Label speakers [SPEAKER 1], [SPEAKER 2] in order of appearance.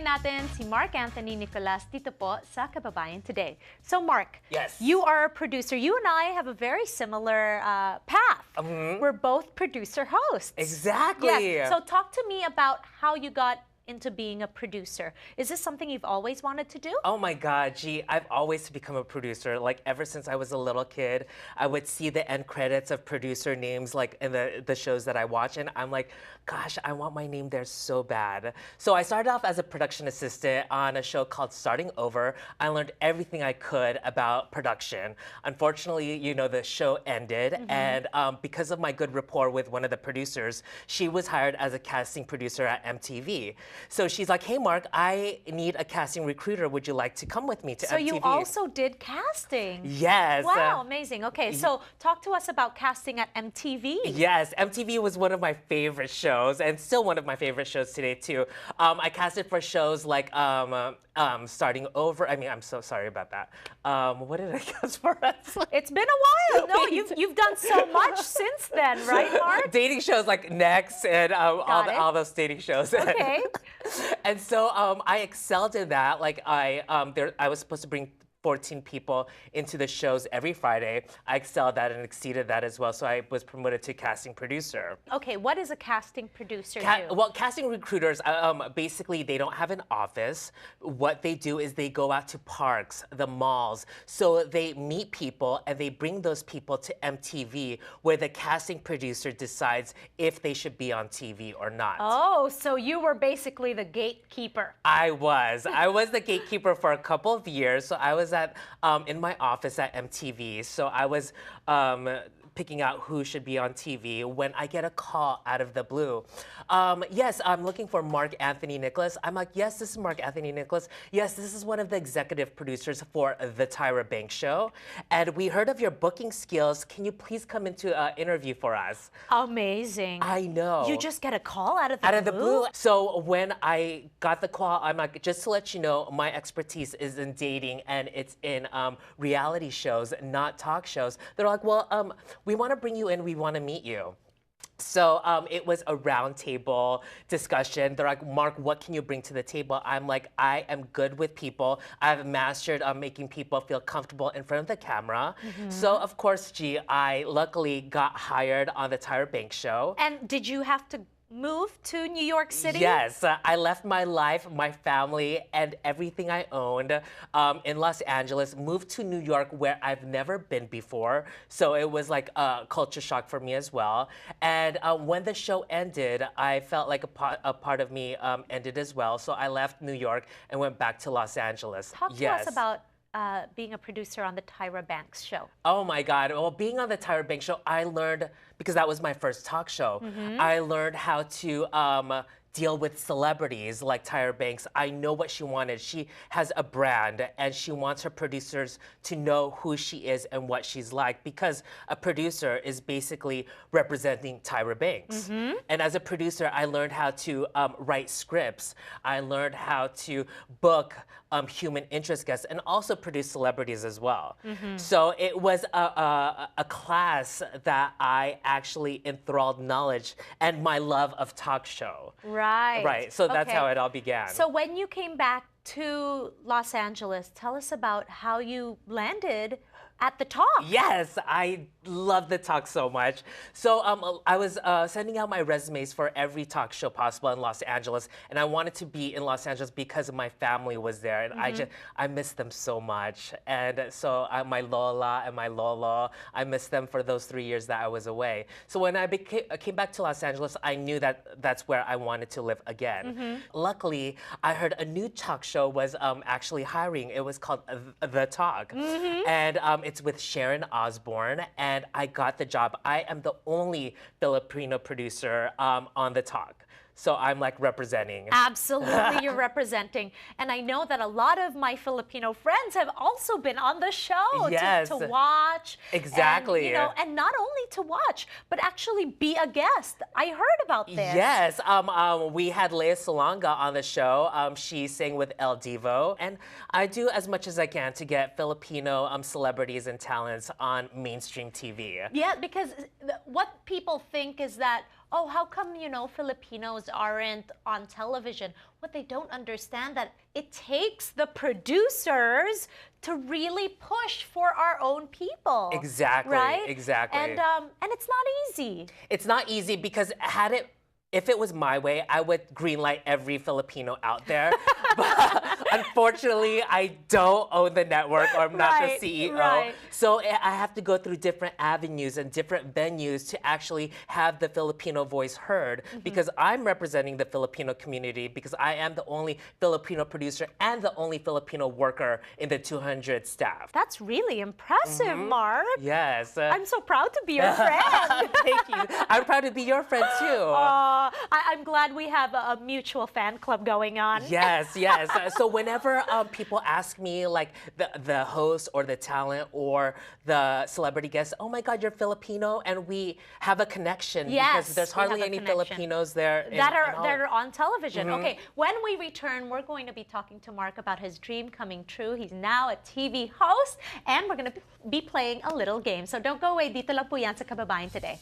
[SPEAKER 1] Bisitahin natin si Mark Anthony Nicolas dito po sa Kababayan Today. So Mark,
[SPEAKER 2] yes,
[SPEAKER 1] you are a producer. You and I have a very similar path. We're both producer hosts.
[SPEAKER 2] Exactly.
[SPEAKER 1] Yes. So talk to me about how you got into being a producer. Is this something you've always wanted to do?
[SPEAKER 2] Oh my God, gee, I've always become a producer. Like ever since I was a little kid, I would see the end credits of producer names like in the shows that I watch, and I'm like, gosh, I want my name there so bad. So I started off as a production assistant on a show called Starting Over. I learned everything I could about production. Unfortunately, you know, the show ended, and because of my good rapport with one of the producers, she was hired as a casting producer at MTV. So she's like, hey, Mark, I need a casting recruiter. Would you like to come with me to MTV?
[SPEAKER 1] So you also did casting?
[SPEAKER 2] Yes.
[SPEAKER 1] Wow, amazing. Okay, so talk to us about casting at MTV.
[SPEAKER 2] Yes, MTV was one of my favorite shows and still one of my favorite shows today, too. I casted for shows like Starting Over. I mean, I'm so sorry about that. What did I cast for?
[SPEAKER 1] It's been a while. No, you've done so much since then, right, Mark?
[SPEAKER 2] Dating shows like Next and all those dating shows.
[SPEAKER 1] Okay.
[SPEAKER 2] And so I excelled in that. Like I was supposed to bring 14 people into the shows every Friday. I excelled that and exceeded that as well. So I was promoted to casting producer.
[SPEAKER 1] Okay, what does a casting producer do?
[SPEAKER 2] Well, casting recruiters, basically they don't have an office. What they do is they go out to parks, the malls. So they meet people and they bring those people to MTV where the casting producer decides if they should be on TV or not.
[SPEAKER 1] Oh, so you were basically the gatekeeper.
[SPEAKER 2] I was the gatekeeper for a couple of years. So I was at in my office at MTV. So I was picking out who should be on TV when I get a call out of the blue. Yes, I'm looking for Mark Anthony Nicolas. I'm like, yes, this is Mark Anthony Nicolas. Yes, this is one of the executive producers for The Tyra Banks Show. And we heard of your booking skills. Can you please come into an interview for us?
[SPEAKER 1] Amazing.
[SPEAKER 2] I know.
[SPEAKER 1] You just get a call out of the blue?
[SPEAKER 2] So when I got the call, I'm like, just to let you know, my expertise is in dating and it's in reality shows, not talk shows. They're like, well, we want to bring you in, we want to meet you. So it was a roundtable discussion. They're like, Mark, what can you bring to the table? I'm like, I am good with people. I've mastered making people feel comfortable in front of the camera. So of course, I luckily got hired on the Tyra Banks Show.
[SPEAKER 1] And did you have to move to New York City?
[SPEAKER 2] Yes, I left my life, my family, and everything I owned in Los Angeles, moved to New York where I've never been before. So it was like a culture shock for me as well. And when the show ended, I felt like a part of me ended as well. So I left New York and went back to Los Angeles.
[SPEAKER 1] Talk to us about being a producer on the Tyra Banks Show.
[SPEAKER 2] Oh my God. Well, being on the Tyra Banks Show, I learned, because that was my first talk show, I learned how to deal with celebrities like Tyra Banks. I know what she wanted. She has a brand and she wants her producers to know who she is and what she's like, because a producer is basically representing Tyra Banks. And as a producer, I learned how to write scripts. I learned how to book human interest guests and also produce celebrities as well. So it was a class that I actually enthralled knowledge and my love of talk show.
[SPEAKER 1] Right.
[SPEAKER 2] Right. So that's how it all began.
[SPEAKER 1] So when you came back to Los Angeles, tell us about how you landed at The Talk.
[SPEAKER 2] Yes, I love The Talk so much. So I was sending out my resumes for every talk show possible in Los Angeles, and I wanted to be in Los Angeles because my family was there, and I miss them so much. And so my Lola and my Lolo, I miss them for those 3 years that I was away. So when I came back to Los Angeles, I knew that that's where I wanted to live again. Luckily, I heard a new talk show was actually hiring. It was called The Talk, and it's with Sharon Osbourne, and I got the job. I am the only Filipino producer on The Talk. So I'm like representing.
[SPEAKER 1] Absolutely, you're representing. And I know that a lot of my Filipino friends have also been on the show to watch.
[SPEAKER 2] Exactly.
[SPEAKER 1] And, you know, and not only to watch, but actually be a guest. I heard about this.
[SPEAKER 2] Yes, we had Lea Salonga on the show. She sang with El Divo. And I do as much as I can to get Filipino celebrities and talents on mainstream TV.
[SPEAKER 1] Yeah, because what people think is that, oh, how come, Filipinos aren't on television? What they don't understand that it takes the producers to really push for our own people.
[SPEAKER 2] Exactly.
[SPEAKER 1] Right?
[SPEAKER 2] Exactly.
[SPEAKER 1] And it's not easy.
[SPEAKER 2] It's not easy because if it was my way, I would greenlight every Filipino out there. But unfortunately, I don't own the network, or I'm not the CEO.
[SPEAKER 1] Right.
[SPEAKER 2] So I have to go through different avenues and different venues to actually have the Filipino voice heard, because I'm representing the Filipino community, because I am the only Filipino producer and the only Filipino worker in the 200 staff.
[SPEAKER 1] That's really impressive, Mark.
[SPEAKER 2] Yes.
[SPEAKER 1] I'm so proud to be your friend.
[SPEAKER 2] Thank you. I'm proud to be your friend too.
[SPEAKER 1] I'm glad we have a mutual fan club going on.
[SPEAKER 2] Yes, yes. So whenever people ask me, like the host or the talent or the celebrity guest, oh my God, you're Filipino, and we have a connection, because there's hardly any Filipinos there
[SPEAKER 1] that are on television. Okay, when we return, we're going to be talking to Mark about his dream coming true. He's now a TV host, and we're going to be playing a little game. So don't go away. Dito lang po yan sa Kababayan Today.